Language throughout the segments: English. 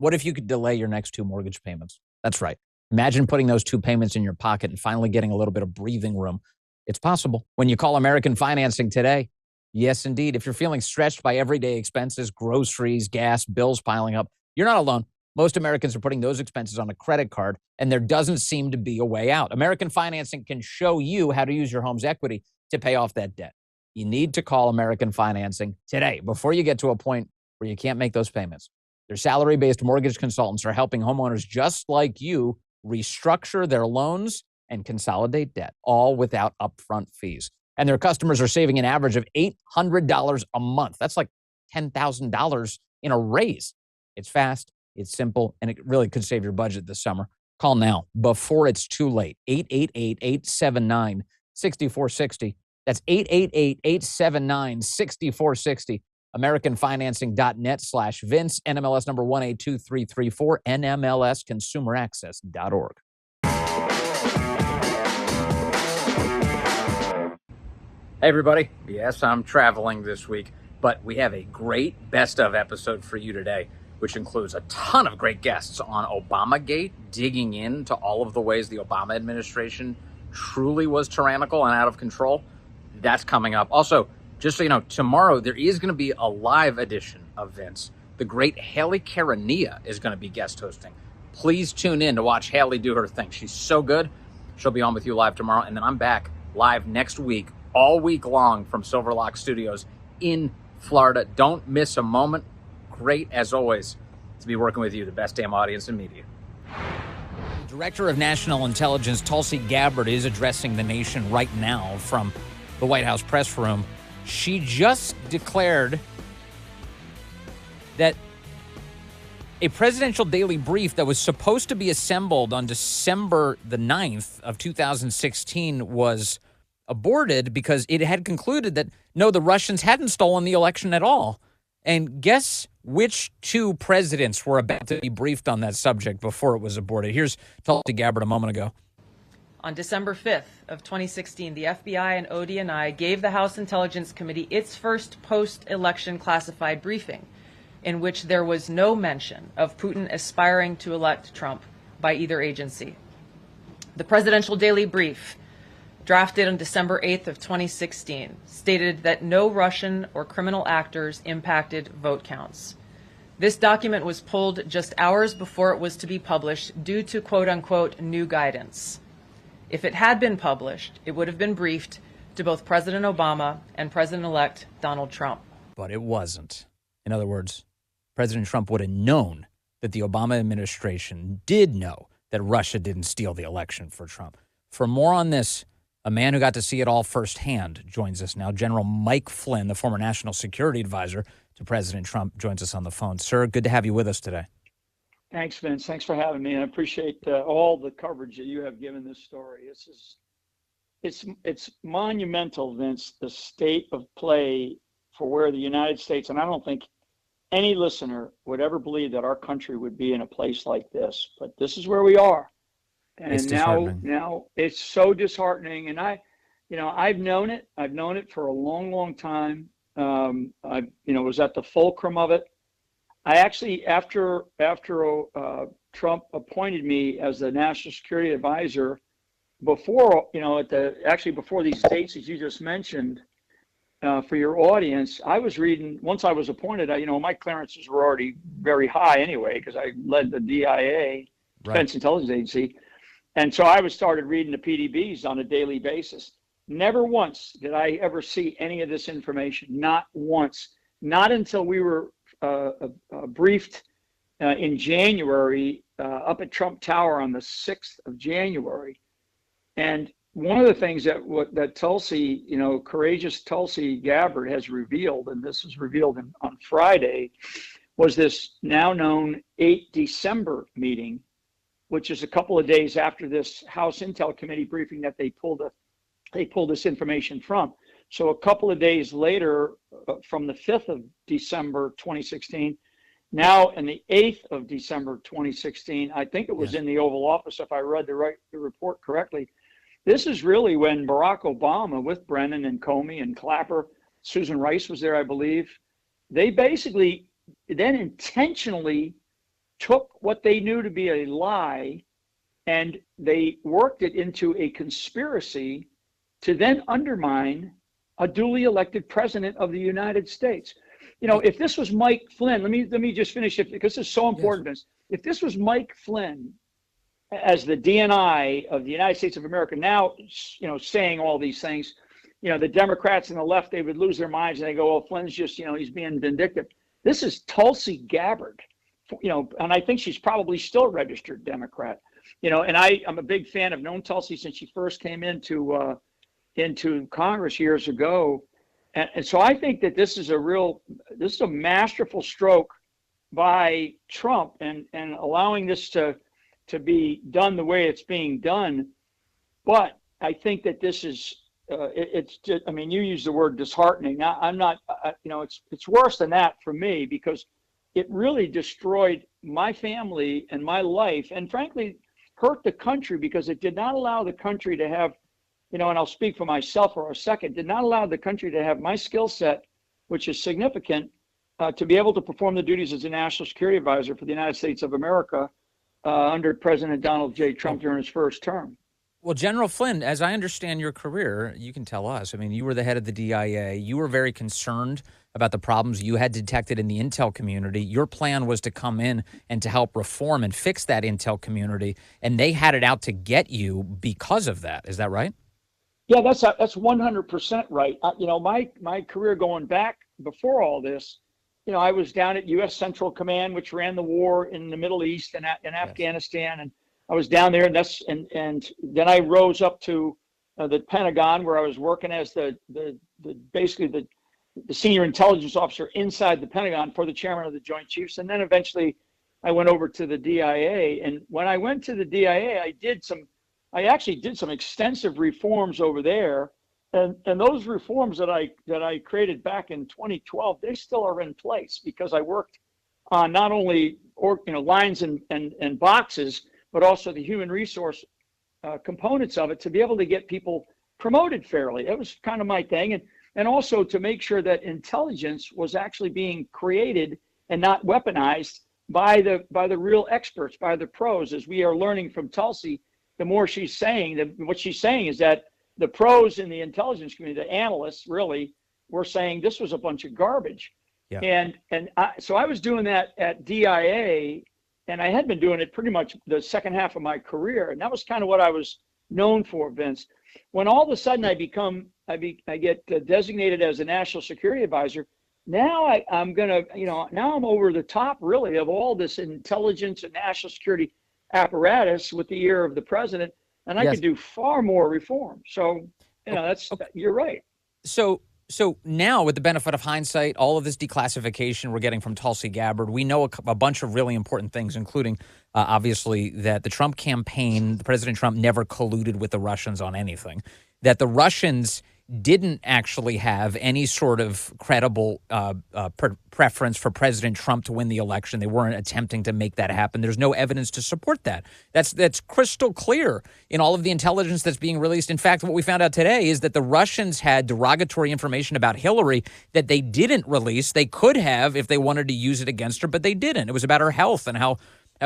What if you could delay your next 2 mortgage payments? That's right. Imagine putting those 2 payments in your pocket and finally getting a little bit of breathing room. It's possible when you call American Financing today. Yes, indeed. If you're feeling stretched by everyday expenses, groceries, gas, bills piling up, you're not alone. Most Americans are putting those expenses on a credit card, and there doesn't seem to be a way out. American Financing can show you how to use your home's equity to pay off that debt. You need to call American Financing today before you get to a point where you can't make those payments. Their salary-based mortgage consultants are helping homeowners just like you restructure their loans and consolidate debt, all without upfront fees. And their customers are saving an average of $800 a month. That's like $10,000 in a raise. It's fast, it's simple, and it really could save your budget this summer. Call now before it's too late. 888-879-6460. That's 888-879-6460. AmericanFinancing.net/Vince, NMLS number 182334, NMLSConsumerAccess.org. Hey, everybody. Yes, I'm traveling this week, but we have a great best of episode for you today, which includes a ton of great guests on Obamagate, digging into all of the ways the Obama administration truly was tyrannical and out of control. That's coming up. Also, just so you know, tomorrow there is going to be a live edition of Vince. The great Haley Karania is going to be guest hosting. Please tune in to watch Haley do her thing. She's so good. She'll be on with you live tomorrow. And then I'm back live next week, all week long from Silverlock Studios in Florida. Don't miss a moment. Great, as always, to be working with you, the best damn audience in media. Director of National Intelligence Tulsi Gabbard is addressing the nation right now from the White House press room. She just declared that a presidential daily brief that was supposed to be assembled on December the 9th of 2016 was aborted because it had concluded that, no, the Russians hadn't stolen the election at all. And guess which 2 presidents were about to be briefed on that subject before it was aborted? Here's Tulsi Gabbard a moment ago. On December 5th of 2016, the FBI and ODNI gave the House Intelligence Committee its first post-election classified briefing, in which there was no mention of Putin aspiring to elect Trump by either agency. The presidential daily brief, drafted on December 8th of 2016, stated that no Russian or criminal actors impacted vote counts. This document was pulled just hours before it was to be published due to quote-unquote new guidance. If it had been published, it would have been briefed to both President Obama and President-elect Donald Trump. But it wasn't. In other words, President Trump would have known that the Obama administration did know that Russia didn't steal the election for Trump. For more on this, a man who got to see it all firsthand joins us now. General Mike Flynn, the former national security advisor to President Trump, joins us on the phone. Sir, good to have you with us today. Thanks, Vince. Thanks for having me. I appreciate all the coverage that you have given this story. It's monumental, Vince, the state of play for where the United States, and I don't think any listener would ever believe that our country would be in a place like this, but this is where we are. And it's now it's so disheartening. And I've known it. I've known it for a long, long time. I was at the fulcrum of it. I actually, after Trump appointed me as the national security advisor, before these dates that you just mentioned, for your audience, I was reading. Once I was appointed, my clearances were already very high anyway because I led the DIA, Defense Intelligence Agency, and so I started reading the PDBs on a daily basis. Never once did I ever see any of this information. Not once. Not until we were briefed in January up at Trump Tower on the 6th of January. And one of the things that Tulsi, courageous Tulsi Gabbard has revealed, and this was revealed on Friday, was this now known 8 December meeting, which is a couple of days after this House Intel Committee briefing that they pulled this information from. So a couple of days later, from the 5th of December 2016, now in the 8th of December 2016, I think it was in the Oval Office, if I read the report correctly. This is really when Barack Obama, with Brennan and Comey and Clapper, Susan Rice was there, I believe, they basically then intentionally took what they knew to be a lie and they worked it into a conspiracy to then undermine a duly elected president of the United States. You know, if this was Mike Flynn, let me just finish it because this is so important. Yes. If this was Mike Flynn as the DNI of the United States of America, now, you know, saying all these things, you know, the Democrats and the left, they would lose their minds and they go, "Oh, Flynn's just, you know, he's being vindictive." This is Tulsi Gabbard, you know, and I think she's probably still a registered Democrat, you know, and I'm a big fan. I've known Tulsi since she first came into Congress years ago. And so I think that this is a masterful stroke by Trump and allowing this to be done the way it's being done. But I think that this is, it's just, I mean, you use the word disheartening. I'm not, you know, it's worse than that for me because it really destroyed my family and my life and frankly hurt the country because it did not allow the country to have, you know, and I'll speak for myself for a second, did not allow the country to have my skill set, which is significant, to be able to perform the duties as a national security advisor for the United States of America under President Donald J. Trump during his first term. Well, General Flynn, as I understand your career, you can tell us. I mean, you were the head of the DIA. You were very concerned about the problems you had detected in the intel community. Your plan was to come in and to help reform and fix that intel community, and they had it out to get you because of that. Is that right? Yeah, that's 100% right. You know, my career going back before all this, you know, I was down at U.S. Central Command, which ran the war in the Middle East and in Afghanistan, and I was down there, and then I rose up to the Pentagon, where I was working as basically the senior intelligence officer inside the Pentagon for the chairman of the Joint Chiefs, and then eventually I went over to the DIA. And when I went to the DIA, I actually did some extensive reforms over there, and those reforms that I created back in 2012, they still are in place because I worked on not only lines and boxes, but also the human resource components of it to be able to get people promoted fairly. That was kind of my thing, and also to make sure that intelligence was actually being created and not weaponized by the real experts, by the pros, as we are learning from Tulsi. The more she's saying, what she's saying is that the pros in the intelligence community, the analysts, really were saying this was a bunch of garbage. Yeah. So I was doing that at DIA, and I had been doing it pretty much the second half of my career, and that was kind of what I was known for, Vince. When all of a sudden I get designated as a national security advisor, now I'm gonna, now I'm over the top really of all this intelligence and national security apparatus with the ear of the president, and I could do far more reform. So, you're right. So now, with the benefit of hindsight, all of this declassification we're getting from Tulsi Gabbard, we know a bunch of really important things, including obviously that the Trump campaign, President Trump never colluded with the Russians on anything, that the Russians didn't actually have any sort of credible preference for President Trump to win the election. They weren't attempting to make that happen. There's no evidence to support that. That's crystal clear in all of the intelligence that's being released. In fact, what we found out today is that the Russians had derogatory information about Hillary that they didn't release. They could have if they wanted to use it against her, but they didn't. It was about her health and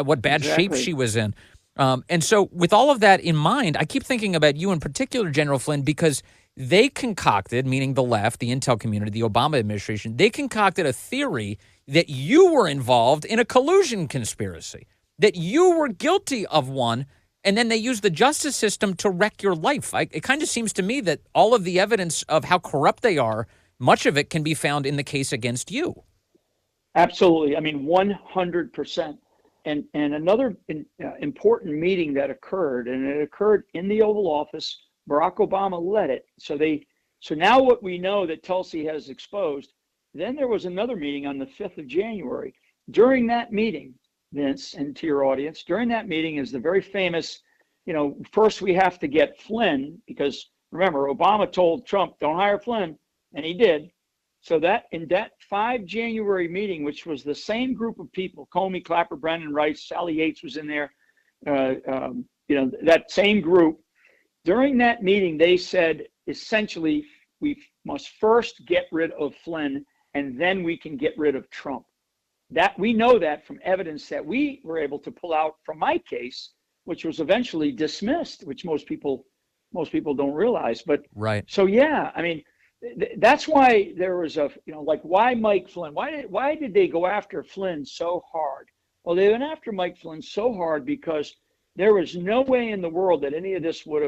what bad shape she was in. And so with all of that in mind, I keep thinking about you in particular, General Flynn, because they concocted, meaning the left, the intel community, the Obama administration, they concocted a theory that you were involved in a collusion conspiracy, that you were guilty of one, and then they used the justice system to wreck your life. It kind of seems to me that all of the evidence of how corrupt they are, much of it can be found in the case against you. Absolutely. I mean, 100%. And another important meeting that occurred, and it occurred in the Oval Office. Barack Obama led it. So now what we know that Tulsi has exposed, then there was another meeting on the 5th of January. During that meeting, Vince, and to your audience, during that meeting is the very famous, first we have to get Flynn, because remember, Obama told Trump, don't hire Flynn, and he did. So that in that 5 January meeting, which was the same group of people, Comey, Clapper, Brennan, Rice, Sally Yates was in there, that same group. During that meeting, they said, essentially, we must first get rid of Flynn, and then we can get rid of Trump. that we know that from evidence that we were able to pull out from my case, which was eventually dismissed, which most people don't realize. But Right. so yeah, I mean, that's why there was a, like, why Mike Flynn? Why did they go after Flynn so hard? Well, they went after Mike Flynn so hard because there was no way in the world that any of this would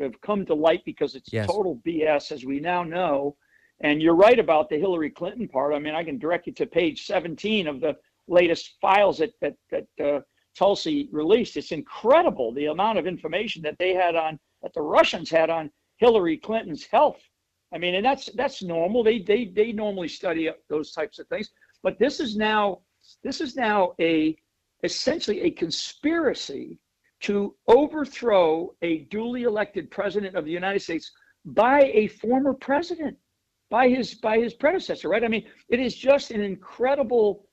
have come to light, because it's Yes. total BS, as we now know. And you're right about the Hillary Clinton part. I mean, I can direct you to page 17 of the latest files that Tulsi released. It's incredible the amount of information that that the Russians had on Hillary Clinton's health. I mean, and that's normal. They normally study those types of things. But this is now essentially a conspiracy to overthrow a duly elected president of the United States by a former president, by his predecessor, right? I mean, it is just an incredible,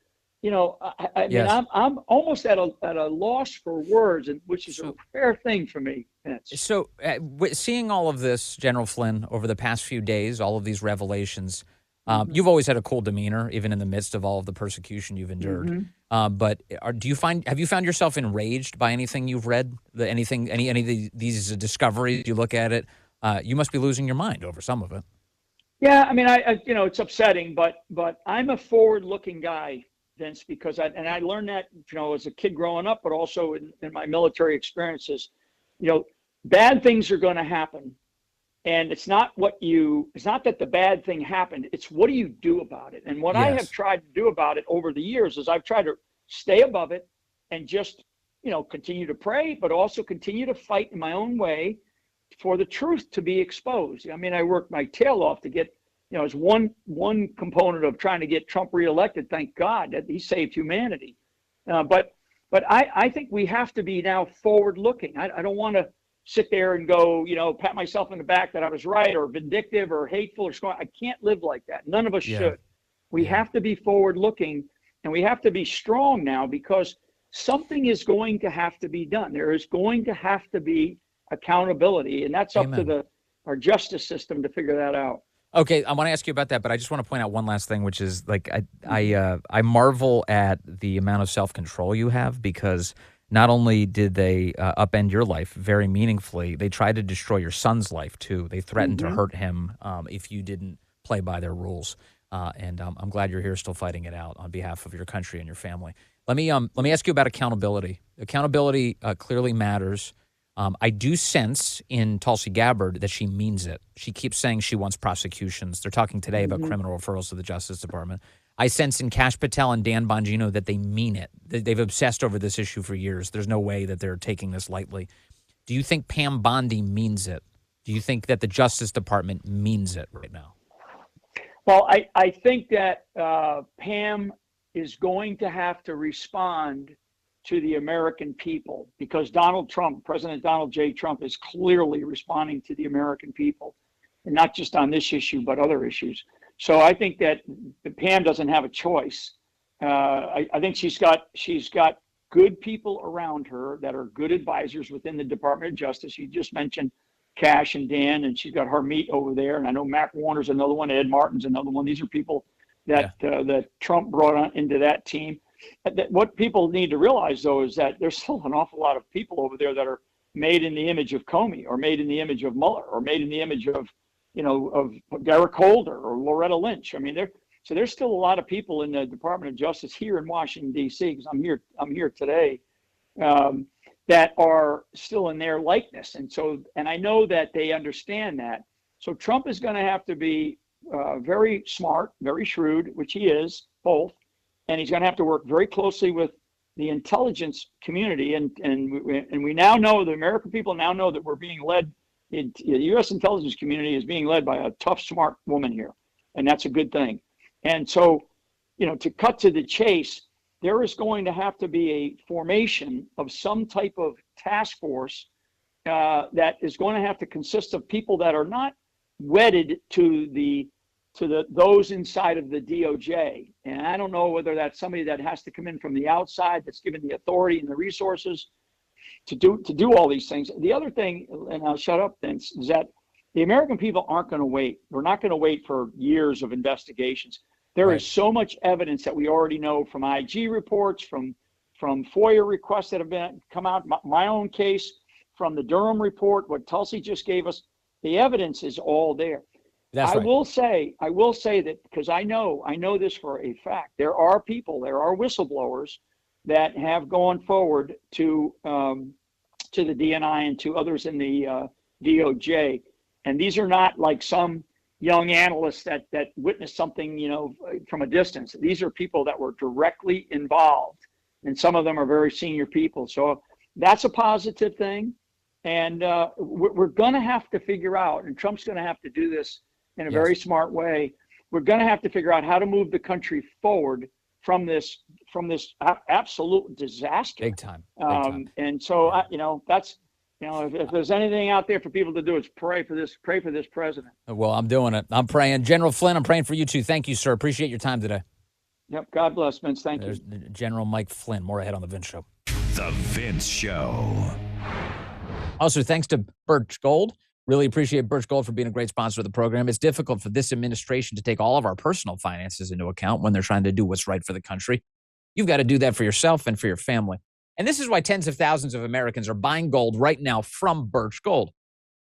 I mean, Yes. I'm almost at a loss for words, and which is a rare thing for me. So, seeing all of this, General Flynn, over the past few days, all of these revelations, you've always had a cool demeanor, even in the midst of all of the persecution you've endured. But have you found yourself enraged by anything you've read? Any of these discoveries? You look at it, you must be losing your mind over some of it. Yeah, I mean, I it's upsetting, but I'm a forward-looking guy, Vince, because I learned that, as a kid growing up, but also in my military experiences. Bad things are going to happen, and it's not that the bad thing happened. It's what do you do about it? And what I have tried to do about it over the years is I've tried to stay above it and just, continue to pray, but also continue to fight in my own way for the truth to be exposed. I mean, I worked my tail off to get, as one component of trying to get Trump reelected. Thank God that he saved humanity. But I think we have to be now forward looking. I don't want to sit there and go, pat myself in the back that I was right, or vindictive or hateful or scorn. I can't live like that. None of us should. We have to be forward looking, and we have to be strong now, because something is going to have to be done. There is going to have to be accountability, and that's up to our justice system to figure that out. Okay, I want to ask you about that, but I just want to point out one last thing, which is like I marvel at the amount of self-control you have, because not only did they upend your life very meaningfully, they tried to destroy your son's life too. They threatened to hurt him if you didn't play by their rules. And I'm glad you're here still fighting it out on behalf of your country and your family. Let me ask you about accountability. Accountability clearly matters. I do sense in Tulsi Gabbard that she means it. She keeps saying she wants prosecutions. They're talking today about criminal referrals to the Justice Department. I sense in Kash Patel and Dan Bongino that they mean it. They've obsessed over this issue for years. There's no way that they're taking this lightly. Do you think Pam Bondi means it? Do you think that the Justice Department means it right now? Well, I think that Pam is going to have to respond to the American people, because Donald Trump, President Donald J. Trump, is clearly responding to the American people, and not just on this issue, but other issues. So I think that Pam doesn't have a choice. I think she's got good people around her that are good advisors within the Department of Justice. You just mentioned Kash and Dan, and she's got Harmeet over there, and I know Mac Warner's another one, Ed Martin's another one. These are people that that Trump brought on into that team. What people need to realize, though, is that there's still an awful lot of people over there that are made in the image of Comey, or made in the image of Mueller, or made in the image of, of Derek Holder or Loretta Lynch. I mean, there's still a lot of people in the Department of Justice here in Washington, D.C., because I'm here today, that are still in their likeness. And I know that they understand that. So Trump is going to have to be very smart, very shrewd, which he is, both. And he's going to have to work very closely with the intelligence community. And we now know, the American people now know, that we're being led, the U.S. intelligence community is being led by a tough, smart woman here. And that's a good thing. And so, to cut to the chase, there is going to have to be a formation of some type of task force that is going to have to consist of people that are not wedded to those inside of the DOJ. And I don't know whether that's somebody that has to come in from the outside, that's given the authority and the resources to do all these things. The other thing, and I'll shut up, Vince, is that the American people aren't going to wait. We're not going to wait for years of investigations. There Right. is so much evidence that we already know from IG reports, from FOIA requests that have been come out, my own case, from the Durham report, what Tulsi just gave us. The evidence is all there. That's I right. will say that because I know this for a fact. There are whistleblowers that have gone forward to the DNI and to others in the DOJ, and these are not like some young analysts that witnessed something, from a distance. These are people that were directly involved, and some of them are very senior people. So that's a positive thing, and we're going to have to figure out, and Trump's going to have to do this in a very smart way. We're going to have to figure out how to move the country forward from this absolute disaster. Big time. Big time. And so, that's, if there's anything out there for people to do, it's pray for this president. Well, I'm doing it. I'm praying. General Flynn, I'm praying for you too. Thank you, sir. Appreciate your time today. Yep. God bless, Vince. Thank There's you. General Mike Flynn. More ahead on The Vince Show. The Vince Show. Also, thanks to Birch Gold. Really appreciate Birch Gold for being a great sponsor of the program. It's difficult for this administration to take all of our personal finances into account when they're trying to do what's right for the country. You've got to do that for yourself and for your family. And this is why tens of thousands of Americans are buying gold right now from Birch Gold.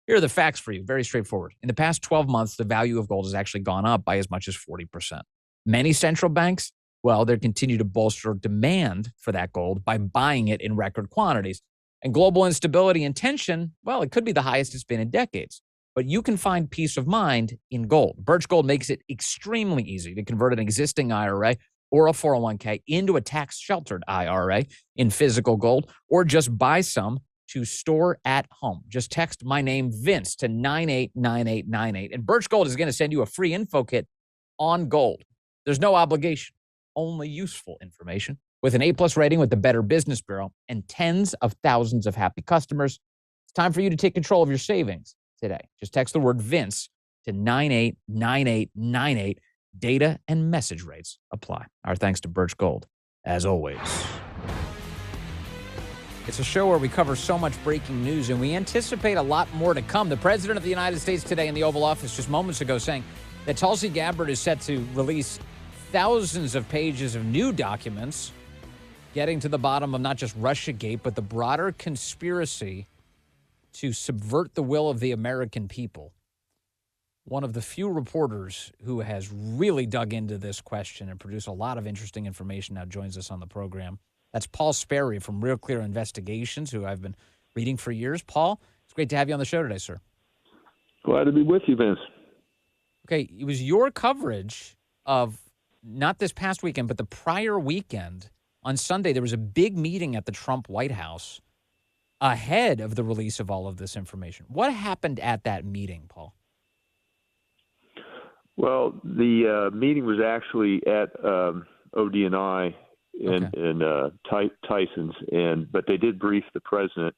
Here are the facts for you. Very straightforward. In the past 12 months, the value of gold has actually gone up by as much as 40%. Many central banks, well, they continue to bolster demand for that gold by buying it in record quantities. And global instability and tension, well, it could be the highest it's been in decades. But you can find peace of mind in gold. Birch Gold makes it extremely easy to convert an existing IRA or a 401k into a tax-sheltered IRA in physical gold, or just buy some to store at home. Just text my name, Vince, to 989898. And Birch Gold is going to send you a free info kit on gold. There's no obligation, only useful information. With an A+ rating with the Better Business Bureau and tens of thousands of happy customers, it's time for you to take control of your savings today. Just text the word Vince to 989898. Data and message rates apply. Our thanks to Birch Gold, as always. It's a show where we cover so much breaking news, and we anticipate a lot more to come. The President of the United States today in the Oval Office just moments ago saying that Tulsi Gabbard is set to release thousands of pages of new documents getting to the bottom of not just Russiagate, but the broader conspiracy to subvert the will of the American people. One of the few reporters who has really dug into this question and produced a lot of interesting information now joins us on the program. That's Paul Sperry from Real Clear Investigations, who I've been reading for years. Paul, it's great to have you on the show today, sir. Glad to be with you, Vince. Okay, it was your coverage of not this past weekend, but the prior weekend. On Sunday, there was a big meeting at the Trump White House ahead of the release of all of this information. What happened at that meeting, Paul? Well, the meeting was actually at ODNI in Tyson's, but they did brief the president,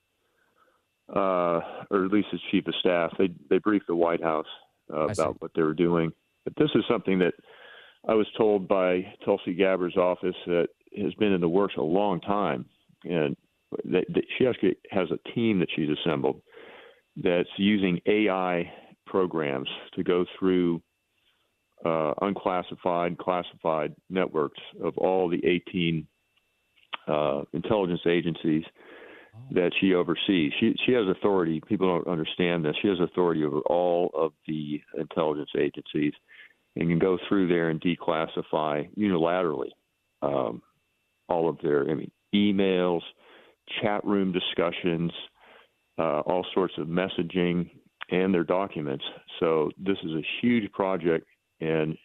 or at least his chief of staff. They briefed the White House about what they were doing. But this is something that I was told by Tulsi Gabbard's office that has been in the works a long time, and she actually has a team that she's assembled that's using AI programs to go through unclassified, classified networks of all the 18 intelligence agencies that she oversees. She has authority. People don't understand this. She has authority over all of the intelligence agencies and can go through there and declassify unilaterally all of their emails, chat room discussions, all sorts of messaging, and their documents. So this is a huge project, and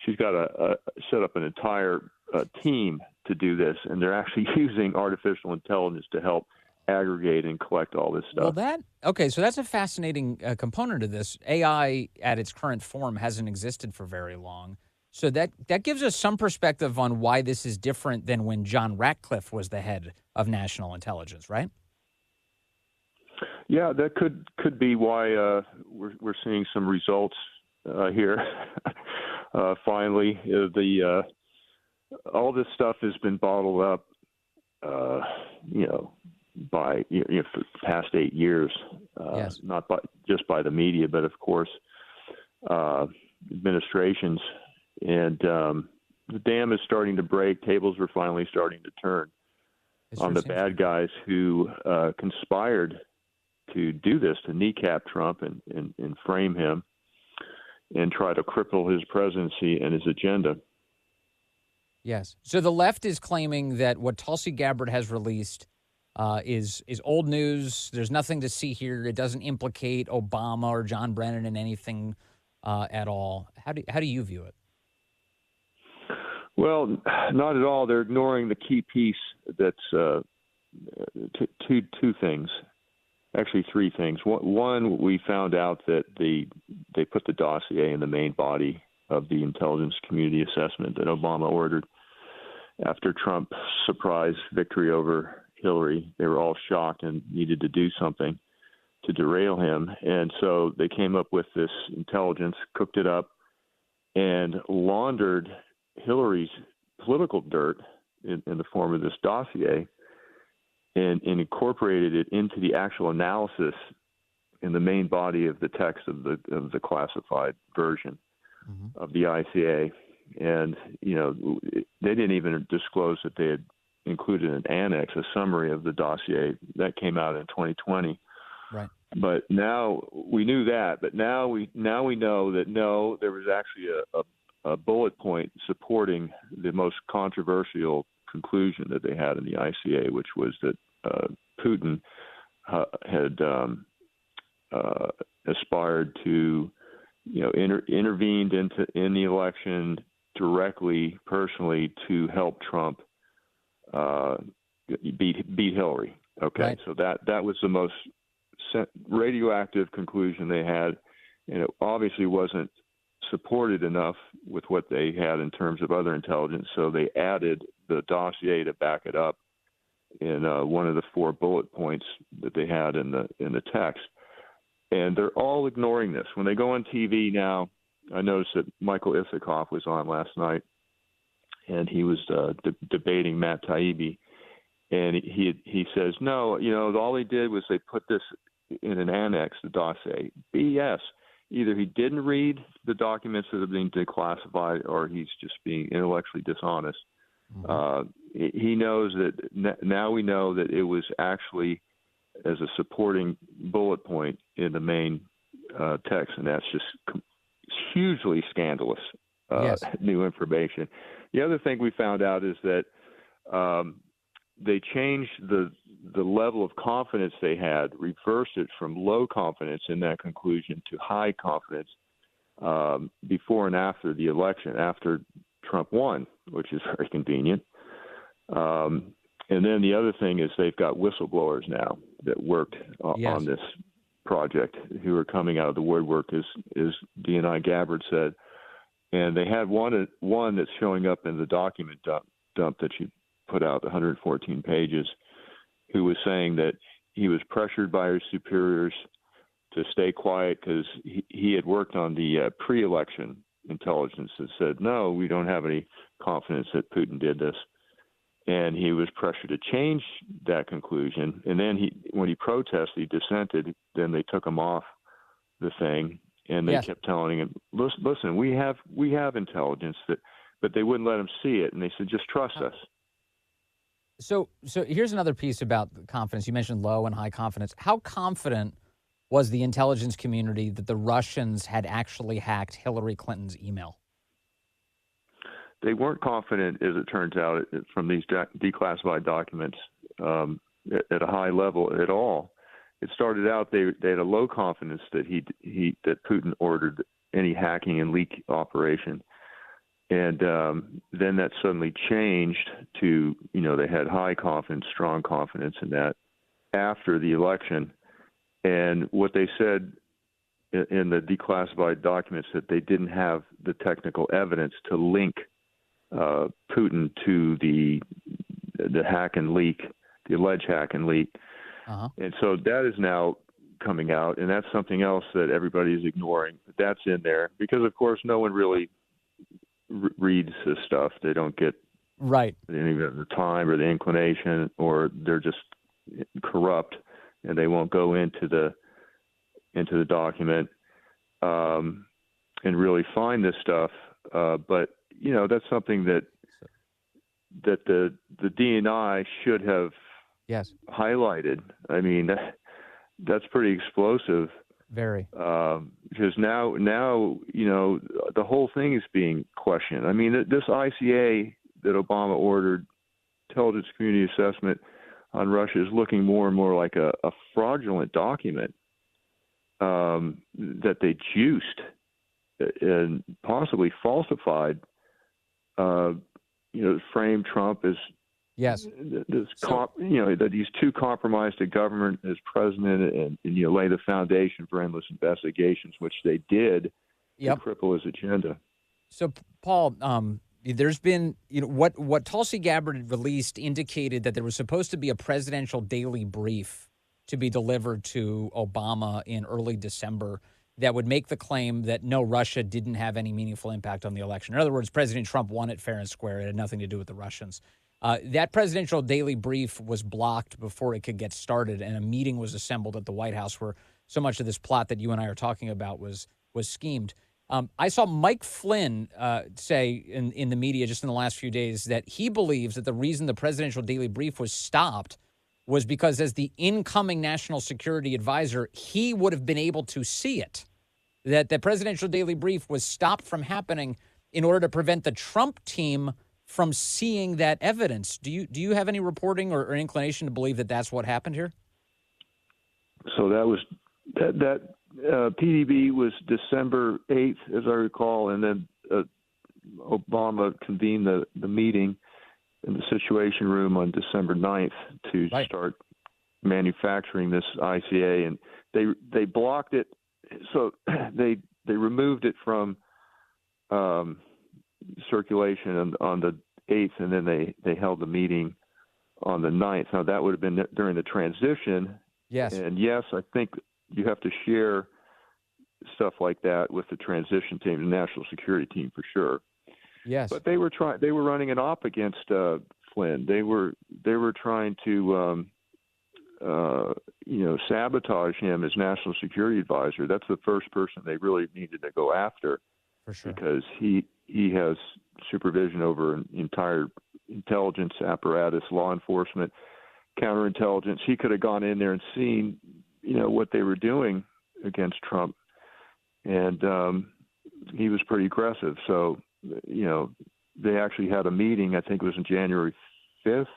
she's got to set up an entire team to do this, and they're actually using artificial intelligence to help aggregate and collect all this stuff. Well, so that's a fascinating component of this. AI at its current form hasn't existed for very long. So that gives us some perspective on why this is different than when John Ratcliffe was the head of national intelligence, right? Yeah, that could be why we're seeing some results here. Finally, all this stuff has been bottled up, by for the past 8 years. Yes. Not just by the media, but of course, administrations And the dam is starting to break. Tables are finally starting to turn on the bad guys who conspired to do this, to kneecap Trump and frame him and try to cripple his presidency and his agenda. Yes. So the left is claiming that what Tulsi Gabbard has released is old news. There's nothing to see here. It doesn't implicate Obama or John Brennan in anything at all. How do you view it? Well, not at all. They're ignoring the key piece that's two things. Actually, three things. One, we found out that they put the dossier in the main body of the intelligence community assessment that Obama ordered after Trump's surprise victory over Hillary. They were all shocked and needed to do something to derail him. And so they came up with this intelligence, cooked it up, and laundered Hillary's political dirt in the form of this dossier and incorporated it into the actual analysis in the main body of the text of the classified version of the ICA. And, they didn't even disclose that they had included an annex, a summary of the dossier. That came out in 2020. Right. But now we knew that, but now we know that no, there was actually a bullet point supporting the most controversial conclusion that they had in the ICA, which was that Putin had aspired to, intervened in the election directly, personally, to help Trump beat Hillary. Okay, right. So that was the most radioactive conclusion they had, and it obviously wasn't supported enough with what they had in terms of other intelligence, so they added the dossier to back it up in one of the 4 bullet points that they had in the text. And they're all ignoring this. When they go on TV now, I noticed that Michael Isikoff was on last night, and he was debating Matt Taibbi, and he says, no, all they did was they put this in an annex, the dossier. BS. Either he didn't read the documents that are being declassified, or he's just being intellectually dishonest. He knows that now we know that it was actually as a supporting bullet point in the main text, and that's just hugely scandalous new information. The other thing we found out is that they changed the level of confidence they had, reversed it from low confidence in that conclusion to high confidence before and after the election, after Trump won, which is very convenient. And then the other thing is they've got whistleblowers now that worked on this project who are coming out of the woodwork, as DNI Gabbard said. And they had one that's showing up in the document dump that she put out, 114 pages, who was saying that he was pressured by his superiors to stay quiet because he had worked on the pre-election intelligence that said, no, we don't have any confidence that Putin did this. And he was pressured to change that conclusion. And then when he protested, he dissented, then they took him off the thing. And they kept telling him, listen, we have intelligence, but they wouldn't let him see it. And they said, just trust us. So here's another piece about confidence. You mentioned low and high confidence. How confident was the intelligence community that the Russians had actually hacked Hillary Clinton's email? They weren't confident, as it turns out, from these declassified documents at a high level at all. It started out they had a low confidence that that Putin ordered any hacking and leak operation, and then that suddenly changed to they had high confidence, strong confidence in that after the election. And what they said in the declassified documents that they didn't have the technical evidence to link Putin to the hack and leak, the alleged hack and leak. And so that is now coming out, and that's something else that everybody is ignoring. But that's in there because, of course, no one really reads this stuff. They don't get any of the time or the inclination, or they're just corrupt, and they won't go into the document and really find this stuff. But that's something that the DNI should have highlighted. I mean, that's pretty explosive. Very. Because now the whole thing is being questioned. I mean, this ICA that Obama ordered, intelligence community assessment on Russia, is looking more and more like a fraudulent document that they juiced and possibly falsified. Frame Trump as that he's too compromised to government as president, and lay the foundation for endless investigations, which they did to cripple his agenda. So, Paul, there's been, what Tulsi Gabbard released indicated that there was supposed to be a presidential daily brief to be delivered to Obama in early December that would make the claim that no, Russia didn't have any meaningful impact on the election. In other words, President Trump won it fair and square. It had nothing to do with the Russians. That presidential daily brief was blocked before it could get started, and a meeting was assembled at the White House where so much of this plot that you and I are talking about was schemed. I saw Mike Flynn say in the media just in the last few days that he believes that the reason the presidential daily brief was stopped was because as the incoming national security advisor, he would have been able to see it, that the presidential daily brief was stopped from happening in order to prevent the Trump team from seeing that evidence. Do you have any reporting or inclination to believe that that's what happened here? So that PDB was December 8th, as I recall, and then Obama convened the meeting in the Situation Room on December 9th to start manufacturing this ICA, and they blocked it. So they removed it from circulation on the 8th, and then they held the meeting on the 9th. Now, that would have been during the transition. Yes. And yes, I think you have to share stuff like that with the transition team, the national security team, for sure. Yes. But they were running an op against Flynn. They were trying to sabotage him as national security advisor. That's the first person they really needed to go after, for sure, because he has supervision over an entire intelligence apparatus, law enforcement, counterintelligence. He could have gone in there and seen, what they were doing against Trump, and he was pretty aggressive. So, they actually had a meeting. I think it was on January 5th.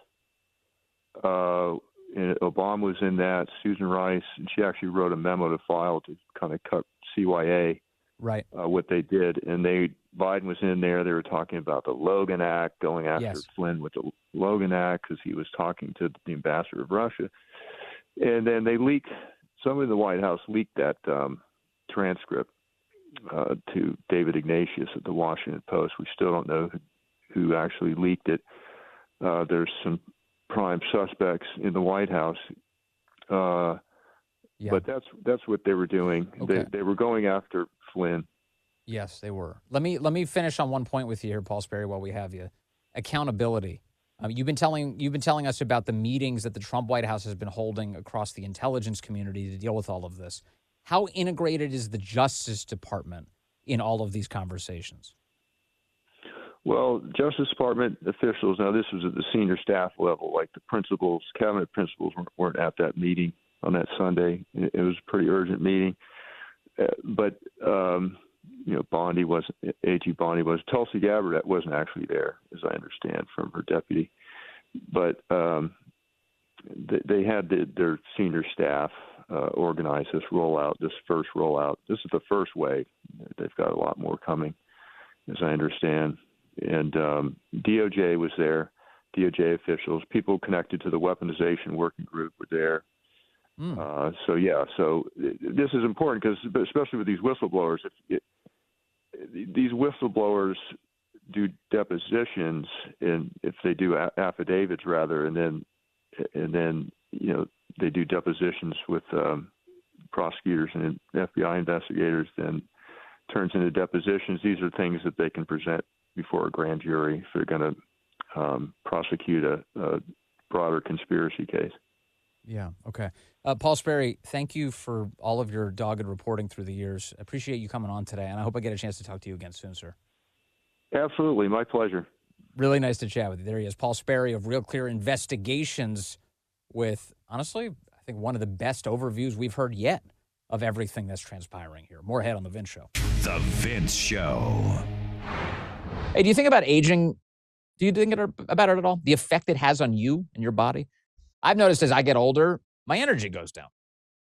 And Obama was in that, Susan Rice, and she actually wrote a memo to file to kind of cut CYA what they did. And Biden was in there. They were talking about the Logan Act, going after Flynn with the Logan Act because he was talking to the ambassador of Russia. And then somebody in the White House leaked that transcript to David Ignatius at the Washington Post. We still don't know who actually leaked it. There's some prime suspects in the White House, but that's what they were doing. Okay. They were going after Flynn. Yes, they were. Let me finish on one point with you here, Paul Sperry, while we have you. Accountability. You've been telling us about the meetings that the Trump White House has been holding across the intelligence community to deal with all of this. How integrated is the Justice Department in all of these conversations? Well, Justice Department officials, now this was at the senior staff level, like the principals, cabinet principals weren't at that meeting on that Sunday. It was a pretty urgent meeting. But Bondi wasn't, AG Bondi was. Tulsi Gabbard wasn't actually there, as I understand from her deputy. But they had their senior staff organize this first rollout. This is the first wave. They've got a lot more coming, as I understand. And DOJ was there, DOJ officials, people connected to the weaponization working group were there. So this is important because, especially with these whistleblowers, these whistleblowers do depositions, and if they do affidavits rather, and then they do depositions with prosecutors and FBI investigators, then turns into depositions. These are things that they can present before a grand jury if they're going to prosecute a broader conspiracy case. Yeah. Okay. Paul Sperry, thank you for all of your dogged reporting through the years. I appreciate you coming on today, and I hope I get a chance to talk to you again soon, sir. Absolutely. My pleasure. Really nice to chat with you. There he is, Paul Sperry of Real Clear Investigations, with, honestly, I think one of the best overviews we've heard yet of everything that's transpiring here. More ahead on The Vince Show. The Vince Show. Hey, do you think about aging? Do you think about it at all? The effect it has on you and your body? I've noticed as I get older, my energy goes down.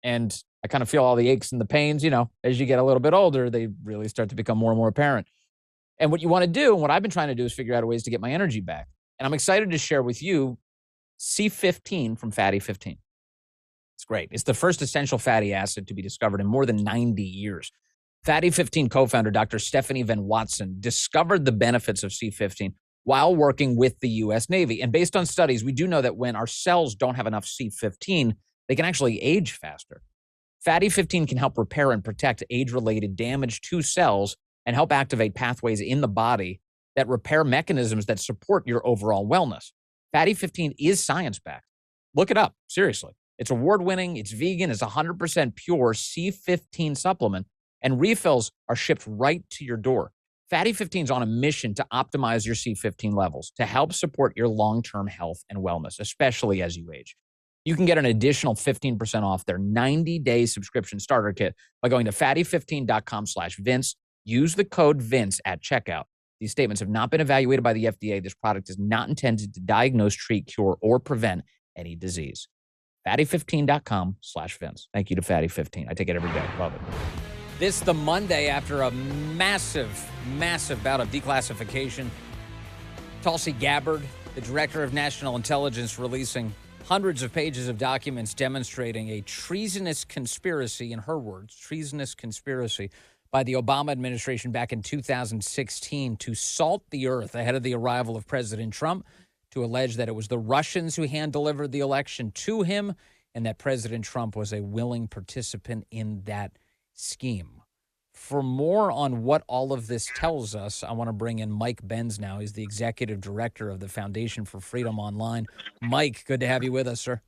And I kind of feel all the aches and the pains, as you get a little bit older, they really start to become more and more apparent. And what you want to do, and what I've been trying to do, is figure out ways to get my energy back. And I'm excited to share with you C15 from Fatty 15. It's great. It's the first essential fatty acid to be discovered in more than 90 years. Fatty 15 co-founder Dr. Stephanie Van Watson discovered the benefits of C15 while working with the U.S. Navy. And based on studies, we do know that when our cells don't have enough C15, they can actually age faster. Fatty 15 can help repair and protect age-related damage to cells and help activate pathways in the body that repair mechanisms that support your overall wellness. Fatty 15 is science-backed. Look it up, seriously. It's award-winning, it's vegan, it's 100% pure C15 supplement, and refills are shipped right to your door. Fatty 15 is on a mission to optimize your C15 levels to help support your long-term health and wellness, especially as you age. You can get an additional 15% off their 90-day subscription starter kit by going to fatty15.com/Vince. Use the code Vince at checkout. These statements have not been evaluated by the FDA. This product is not intended to diagnose, treat, cure, or prevent any disease. Fatty15.com/Vince. Thank you to Fatty 15. I take it every day. Love it. This the Monday after a massive bout of declassification. Tulsi Gabbard, the director of national intelligence, releasing hundreds of pages of documents demonstrating a treasonous conspiracy, in her words, treasonous conspiracy by the Obama administration back in 2016 to salt the earth ahead of the arrival of President Trump, to allege that it was the Russians who hand-delivered the election to him and that President Trump was a willing participant in that scheme. For more on what all of this tells us, I want to bring in Mike Benz now. He's the executive director of the Foundation for Freedom Online. Mike, good to have you with us, sir.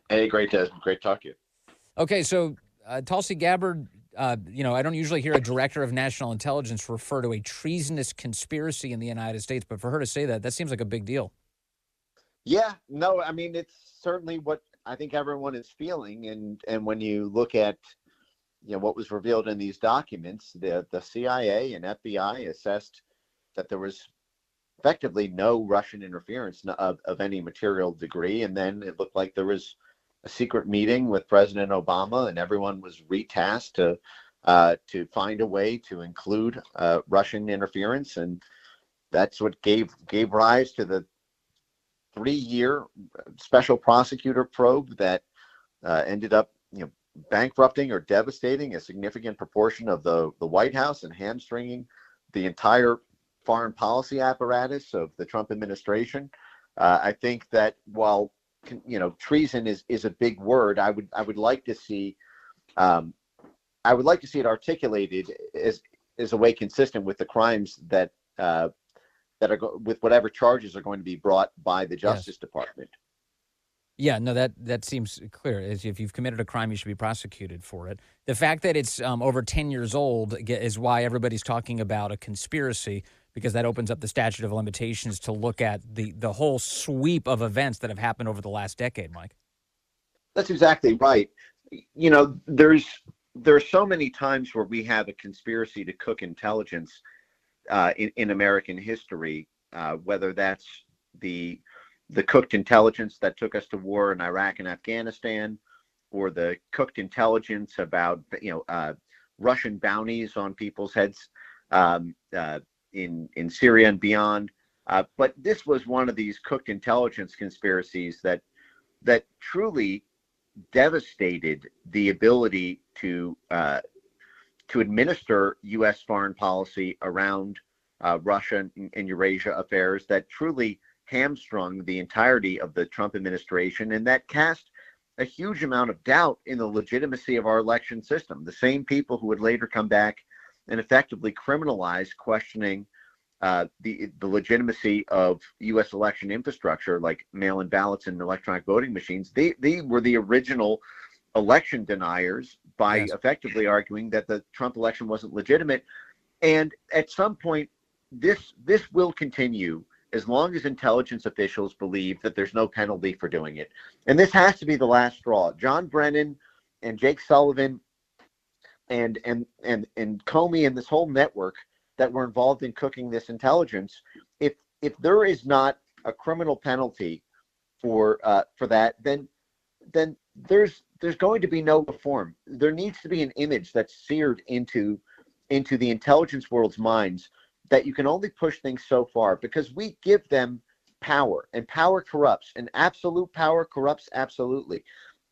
Hey, great to talk to you. Okay, so Tulsi Gabbard, I don't usually hear a director of national intelligence refer to a treasonous conspiracy in the United States, but for her to say that seems like a big deal. Yeah, no, I mean, it's certainly what I think everyone is feeling. And when you look at, what was revealed in these documents, the CIA and FBI assessed that there was effectively no Russian interference of any material degree. And then it looked like there was a secret meeting with President Obama, and everyone was retasked to find a way to include Russian interference. And that's what gave rise to the 3-year special prosecutor probe that ended up, bankrupting or devastating a significant proportion of the White House and hamstringing the entire foreign policy apparatus of the Trump administration. I think that while treason is a big word, I would like to see it articulated as a way consistent with the crimes that with whatever charges are going to be brought by the Justice Department. Yeah, no, that seems clear. If you've committed a crime, you should be prosecuted for it. The fact that it's over 10 years old is why everybody's talking about a conspiracy, because that opens up the statute of limitations to look at the whole sweep of events that have happened over the last decade, Mike. That's exactly right. There's so many times where we have a conspiracy to cook intelligence in American history, whether that's the cooked intelligence that took us to war in Iraq and Afghanistan, or the cooked intelligence about Russian bounties on people's heads in Syria and beyond. But this was one of these cooked intelligence conspiracies that truly devastated the ability to administer U.S. foreign policy around Russia and Eurasia affairs, that truly hamstrung the entirety of the Trump administration, and that cast a huge amount of doubt in the legitimacy of our election system. The same people who would later come back and effectively criminalize questioning the legitimacy of U.S. election infrastructure, like mail-in ballots and electronic voting machines, they were the original election deniers by effectively arguing that the Trump election wasn't legitimate. And at some point, this will continue as long as intelligence officials believe that there's no penalty for doing it. And this has to be the last straw. John Brennan and Jake Sullivan and Comey and this whole network that were involved in cooking this intelligence, if there is not a criminal penalty for that, then there's going to be no reform. There needs to be an image that's seared into the intelligence world's minds that you can only push things so far, because we give them power, and power corrupts, and absolute power corrupts absolutely.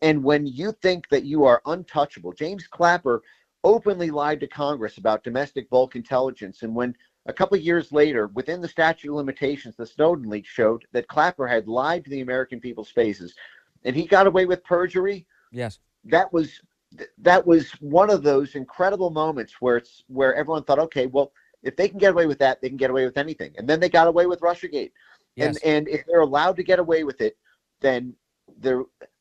And when you think that you are untouchable, James Clapper openly lied to Congress about domestic bulk intelligence. And when a couple of years later, within the statute of limitations, the Snowden leak showed that Clapper had lied to the American people's faces, and he got away with perjury. Yes. That was one of those incredible moments where everyone thought, okay, well, if they can get away with that, they can get away with anything. And then they got away with Russiagate. Yes. And if they're allowed to get away with it, then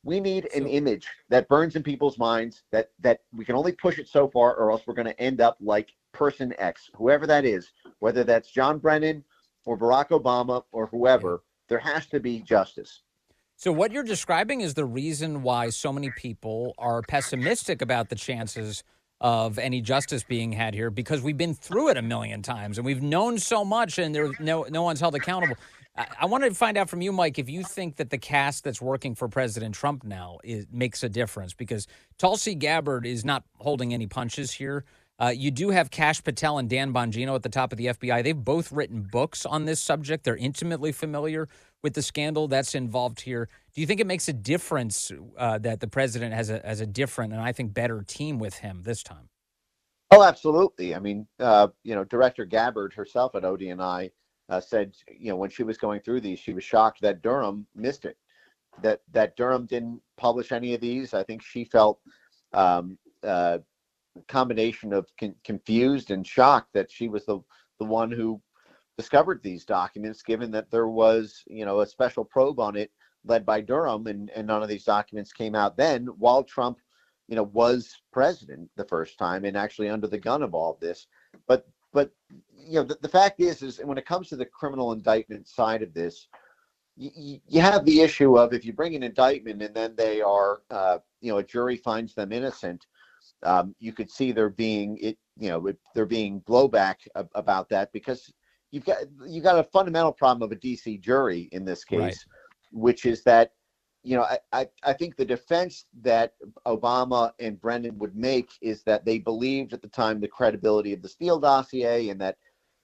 we need an image that burns in people's minds that we can only push it so far, or else we're going to end up like person X, whoever that is, whether that's John Brennan or Barack Obama or whoever. There has to be justice. So what you're describing is the reason why so many people are pessimistic about the chances of any justice being had here, because we've been through it a million times and we've known so much, and there's no one's held accountable. I wanted to find out from you, Mike, if you think that the cast that's working for President Trump now makes a difference, because Tulsi Gabbard is not holding any punches here. You do have Kash Patel and Dan Bongino at the top of the FBI. They've both written books on this subject. They're intimately familiar with the scandal that's involved here. Do you think it makes a difference that the president has a different and I think better team with him this time? Oh, absolutely. I mean, Director Gabbard herself at ODNI said, when she was going through these, she was shocked that Durham missed it, that Durham didn't publish any of these. I think she felt combination of confused and shocked that she was the one who discovered these documents, given that there was a special probe on it led by Durham, and none of these documents came out then, while Trump was president the first time and actually under the gun of all of this. But the fact is when it comes to the criminal indictment side of this, you have the issue of, if you bring an indictment and then they are a jury finds them innocent, you could see there being blowback about that, because you've got a fundamental problem of a DC jury in this case, right, which is that I think the defense that Obama and Brennan would make is that they believed at the time the credibility of the Steele dossier, and that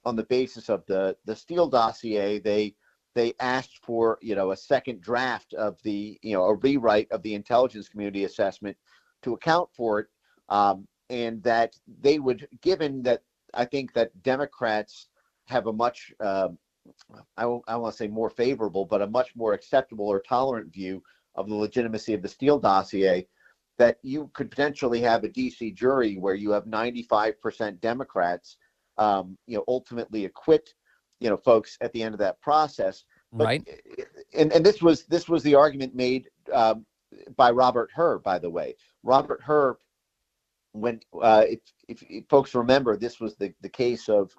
on the basis of the Steele dossier, they asked for a second draft of a rewrite of the intelligence community assessment to account for it. And that they would, given that I think that Democrats have a much, I want to say more favorable, but a much more acceptable or tolerant view of the legitimacy of the Steele dossier, that you could potentially have a DC jury where you have 95% Democrats, ultimately acquit, folks at the end of that process. But, right. And this was the argument made by Robert Hur, by the way. Robert Hur, when if folks remember, this was the case of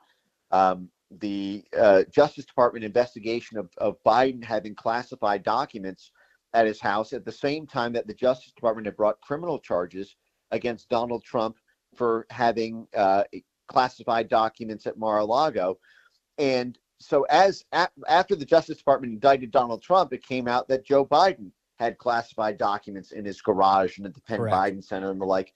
the Justice Department investigation of Biden having classified documents at his house at the same time that the Justice Department had brought criminal charges against Donald Trump for having classified documents at Mar-a-Lago. And so after the Justice Department indicted Donald Trump, it came out that Joe Biden had classified documents in his garage and at the Penn Biden Center and the like.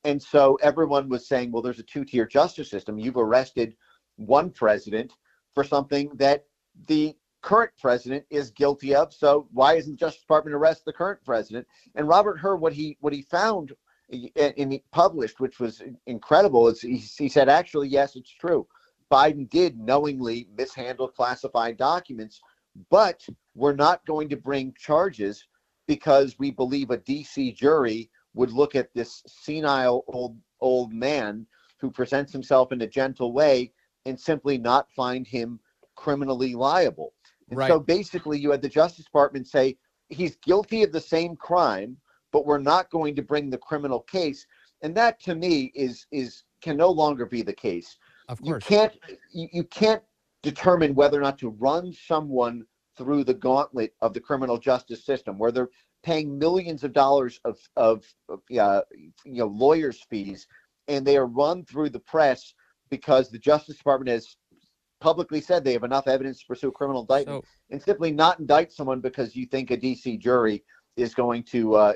And so everyone was saying, well, there's a two-tier justice system. You've arrested one president for something that the current president is guilty of. So why isn't the Justice Department arrest the current president? And Robert Hur, what he found and he published, which was incredible, is he said, actually, yes, it's true. Biden did knowingly mishandle classified documents, but we're not going to bring charges because we believe a DC jury would look at this senile old man who presents himself in a gentle way and simply not find him criminally liable. And so basically you had the Justice Department say he's guilty of the same crime, but we're not going to bring the criminal case. And that to me can no longer be the case. Of course. You can't determine whether or not to run someone through the gauntlet of the criminal justice system, where they're paying millions of dollars of lawyers' fees, and they are run through the press because the Justice Department has publicly said they have enough evidence to pursue a criminal indictment, and simply not indict someone because you think a DC jury is going to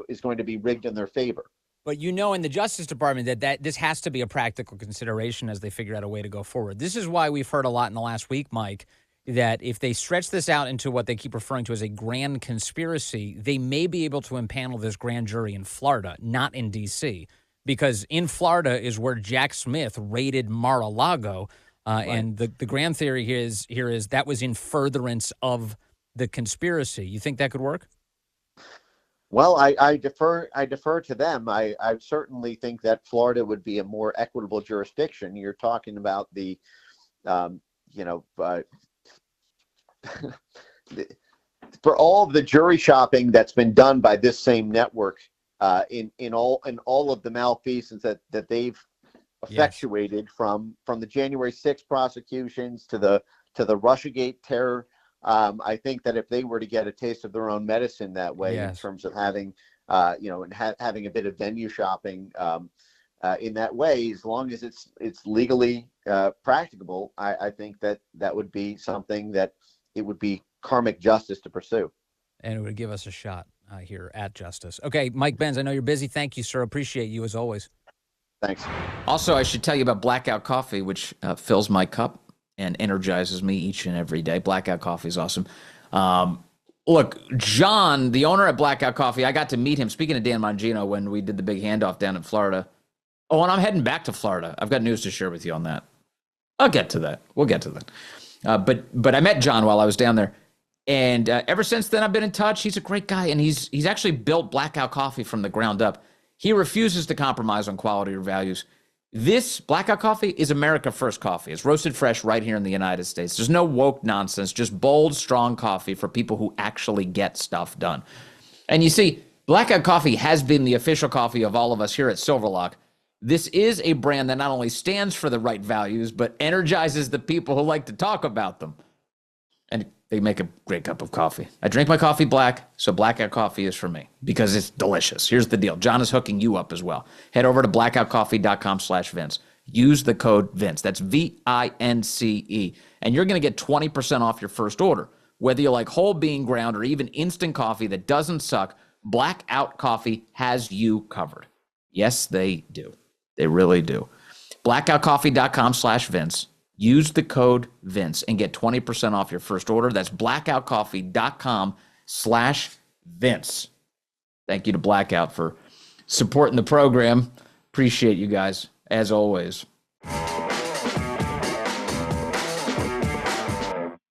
is going to be rigged in their favor. But in the Justice Department that this has to be a practical consideration as they figure out a way to go forward. This is why we've heard a lot in the last week, Mike, that if they stretch this out into what they keep referring to as a grand conspiracy, they may be able to impanel this grand jury in Florida, not in D.C., because in Florida is where Jack Smith raided Mar-a-Lago, right. And the grand theory here is that was in furtherance of the conspiracy. You think that could work? Well, I defer to them. I certainly think that Florida would be a more equitable jurisdiction. You're talking about the for all of the jury shopping that's been done by this same network, in all of the malfeasance that they've effectuated, yes, from the January 6th prosecutions to the Russiagate terror. I think that if they were to get a taste of their own medicine that way, yes, in terms of having having a bit of venue shopping in that way, as long as it's legally practicable, I think that would be something that it would be karmic justice to pursue. And it would give us a shot here at justice. Okay, Mike Benz, I know you're busy. Thank you, sir. Appreciate you as always. Thanks. Also, I should tell you about Blackout Coffee, which fills my cup and energizes me each and every day. Blackout Coffee is awesome. Look, John, the owner at Blackout Coffee, I got to meet him, speaking of Dan Mangino, when we did the big handoff down in Florida. Oh, and I'm heading back to Florida. I've got news to share with you on that. I'll get to that. We'll get to that. But I met John while I was down there. And ever since then, I've been in touch. He's a great guy, and he's actually built Blackout Coffee from the ground up. He refuses to compromise on quality or values. This Blackout Coffee is America First coffee. It's roasted fresh right here in the United States. There's no woke nonsense, just bold, strong coffee for people who actually get stuff done. And you see, Blackout Coffee has been the official coffee of all of us here at Silverlock. This is a brand that not only stands for the right values, but energizes the people who like to talk about them. And they make a great cup of coffee. I drink my coffee black, so Blackout Coffee is for me because it's delicious. Here's the deal. John is hooking you up as well. Head over to blackoutcoffee.com/Vince. Use the code Vince. That's VINCE. And you're going to get 20% off your first order. Whether you like whole bean ground or even instant coffee that doesn't suck, Blackout Coffee has you covered. Yes, they do. They really do. blackoutcoffee.com/Vince. Use the code Vince and get 20% off your first order. That's blackoutcoffee.com/Vince. Thank you to Blackout for supporting the program. Appreciate you guys, as always.